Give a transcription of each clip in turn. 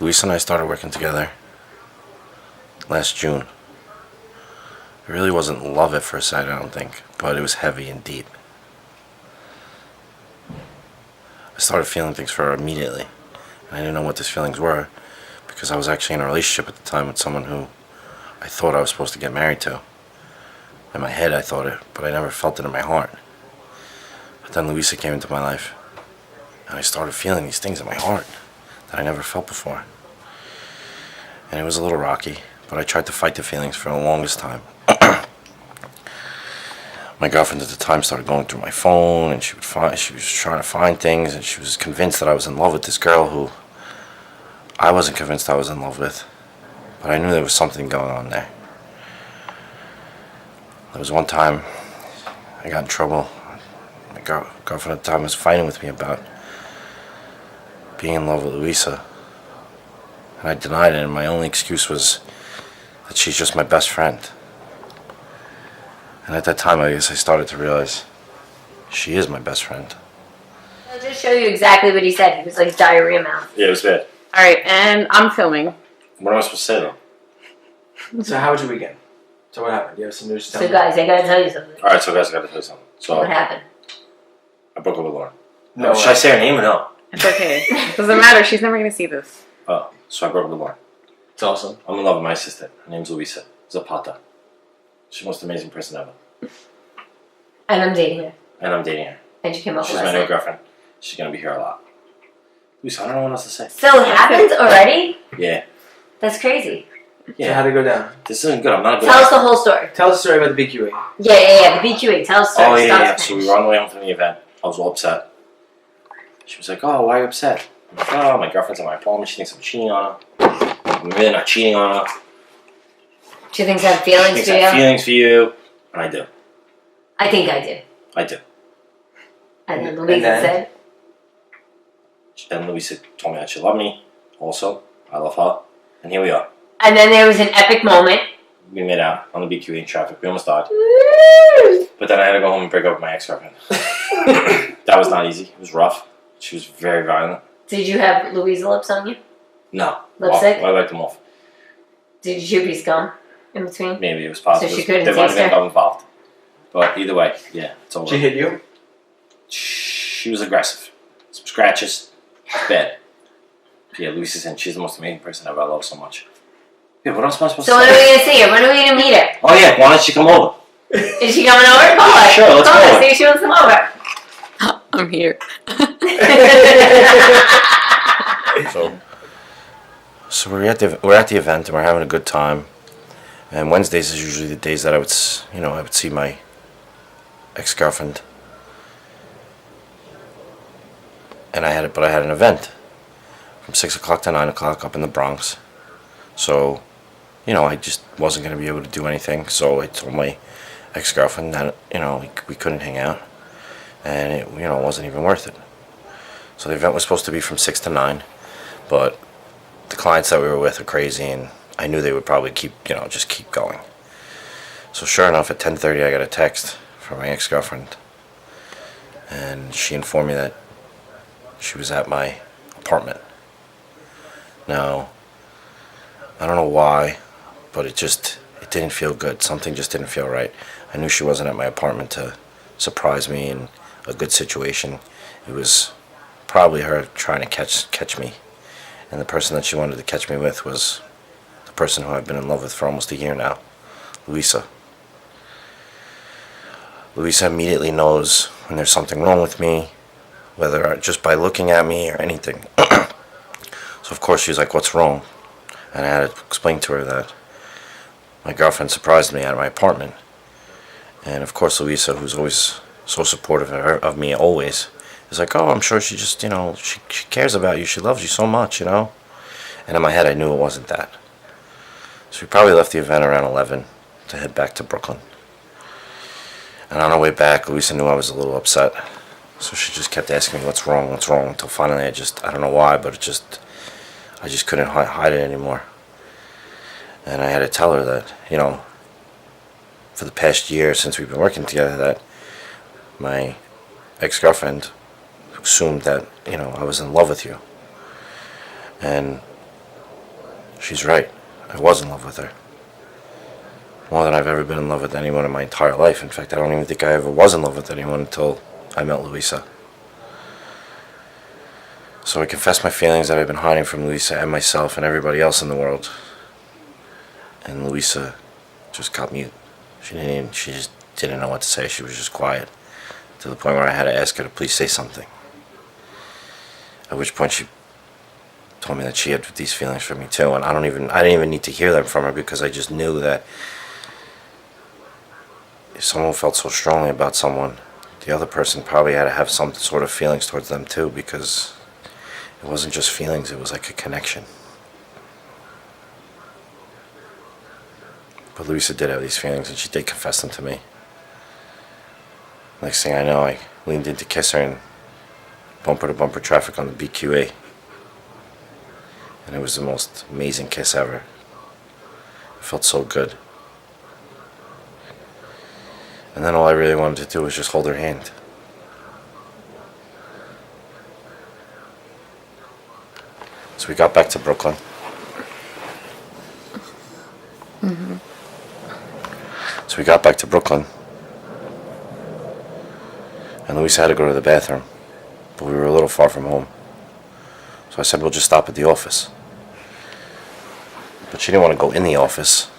Luis and I started working together last June. It really wasn't love at first sight, I don't think, but it was heavy and deep. I started feeling things for her immediately, and I didn't know what these feelings were because I was actually in a relationship at the time with someone who I thought I was supposed to get married to. In my head I thought it, but I never felt it in my heart. But then Luisa came into my life, and I started feeling these things in my heart that I never felt before. And it was a little rocky, but I tried to fight the feelings for the longest time. My girlfriend at the time started going through my phone, and she was trying to find things, and she was convinced that I was in love with this girl who I wasn't convinced I was in love with, but I knew there was something going on there. There was one time I got in trouble. My girlfriend at the time was fighting with me about being in love with Luisa, and I denied it, and my only excuse was that she's just my best friend. And at that time, I guess I started to realize she is my best friend. I'll just show you exactly what he said. He was like diarrhea mouth. Yeah, it was bad. Alright, and I'm filming. What am I supposed to say though? So how was your weekend? So what happened? You have some news to tell So me? guys, I gotta tell you something. Alright, so guys, I gotta tell you something. So What happened? I broke up with Lauren. No, Should I say her name or no? It's okay. Doesn't matter, she's never gonna see this. Oh, so I broke up with Lauren. It's awesome. I'm in love with my assistant. Her name's Luisa Zapata. She's the most amazing person ever. And I'm dating her. And I'm dating her. And she came up She's with my us. new girlfriend. She's gonna be here a lot. Luisa, I don't know what else to say. So it happened already? Yeah. That's crazy. So Yeah. how'd it go down? This isn't good. I'm not a good Tell us the whole story. Tell us a story about the BQA. Yeah. The BQA. Tell us the Oh, story. yeah, Start yeah. to So we finish. were on the way home from the event. I was all upset. She was like, oh, why are you upset? I'm like, oh, my girlfriend's at my apartment. She thinks I'm cheating on her. I'm really not cheating on her. She thinks I have She feelings thinks for I have you? feelings for you. And I do. I think I do. I do. And then And Louisa then? said, Then Luisa told me that she loved me. Also, I love her. And here we are. and then there was an epic moment. We made out on the BQE in traffic. We almost died. But then I had to go home and break up with my ex-girlfriend. That was not easy. It was rough. She was very violent. Did you have Louisa lips on you? No. Lipstick? Well, I liked them off. Did you chew scum in between? Maybe it was possible. So she couldn't there might have taste been her? love involved. But either way, yeah, it's over. She hit you? She was aggressive. Some scratches. Bad. Yeah, Luisa's in. She's the most amazing person ever. I love so much. Yeah, what else am I supposed So to when say? are we gonna see her? When are we gonna meet her? Oh yeah, why don't you come over? Is she coming over? Call her. Sure, let's Call go. her. See if she wants to come over. I'm here. So we're at the event and we're having a good time. And Wednesdays is usually the days that I would see my ex-girlfriend. And I had an event from 6 o'clock to 9 o'clock up in the Bronx. So, I just wasn't going to be able to do anything. So I told my ex-girlfriend that, we couldn't hang out. And it wasn't even worth it. So the event was supposed to be from 6 to 9. But the clients that we were with are crazy, and I knew they would probably keep going. So sure enough, at 10:30, I got a text from my ex-girlfriend, and she informed me that she was at my apartment. Now, I don't know why, but it didn't feel good. Something just didn't feel right. I knew she wasn't at my apartment to surprise me in a good situation. It was probably her trying to catch me. And the person that she wanted to catch me with was the person who I've been in love with for almost a year now, Luisa. Luisa immediately knows when there's something wrong with me, whether just by looking at me or anything. So of course she's like, what's wrong? And I had to explain to her that my girlfriend surprised me at my apartment. And of course Luisa, who's always so supportive of me always, is like, oh, I'm sure she just, she cares about you. She loves you so much, And in my head, I knew it wasn't that. So we probably left the event around 11 to head back to Brooklyn. And on our way back, Luisa knew I was a little upset. So she just kept asking me, what's wrong, until finally I don't know why, but I just couldn't hide it anymore. And I had to tell her that, for the past year since we've been working together, that my ex-girlfriend assumed that, I was in love with you. And She's right. I was in love with her. More than I've ever been in love with anyone in my entire life. In fact, I don't even think I ever was in love with anyone until I met Louisa. So I confessed my feelings that I've been hiding from Louisa and myself and everybody else in the world. And Louisa just got mute. She just didn't know what to say. She was just quiet. To the point where I had to ask her to please say something. At which point she told me that she had these feelings for me too, and I didn't even need to hear them from her, because I just knew that if someone felt so strongly about someone, the other person probably had to have some sort of feelings towards them too, because it wasn't just feelings, it was like a connection. But Louisa did have these feelings, and she did confess them to me. Next thing I know, I leaned in to kiss her, and bumper-to-bumper traffic on the BQE. And it was the most amazing kiss ever. It felt so good. And then all I really wanted to do was just hold her hand. So we got back to Brooklyn. So we got back to Brooklyn. And Louisa had to go to the bathroom. But we were a little far from home. So I said, we'll just stop at the office. But she didn't want to go in the office.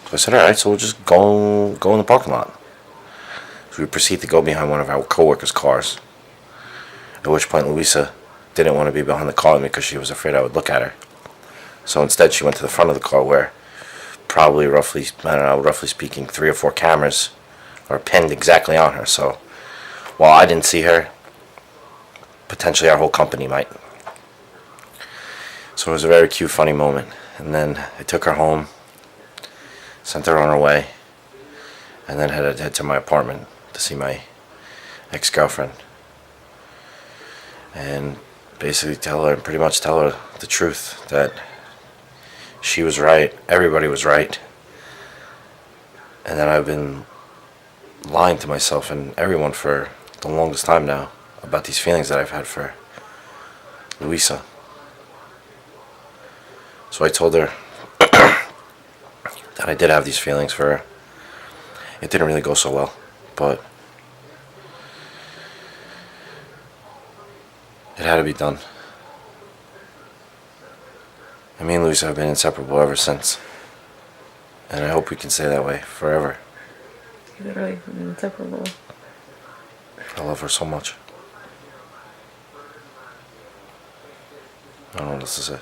So I said, alright, so we'll just go in the parking lot. So we proceed to go behind one of our co-workers' cars. At which point Louisa didn't want to be behind the car with me because she was afraid I would look at her. So instead she went to the front of the car, where probably roughly speaking, 3 or 4 cameras are pinned exactly on her. So while I didn't see her, potentially our whole company might. So it was a very cute, funny moment. And then I took her home, sent her on her way, and then had to head to my apartment to see my ex-girlfriend. And basically pretty much tell her the truth, that she was right, everybody was right, and that I've been lying to myself and everyone for the longest time now about these feelings that I've had for Louisa. So I told her that I did have these feelings for her. It didn't really go so well, but it had to be done. And me and Louisa have been inseparable ever since. And I hope we can stay that way forever. Literally inseparable. I love her so much. I don't know what else to say.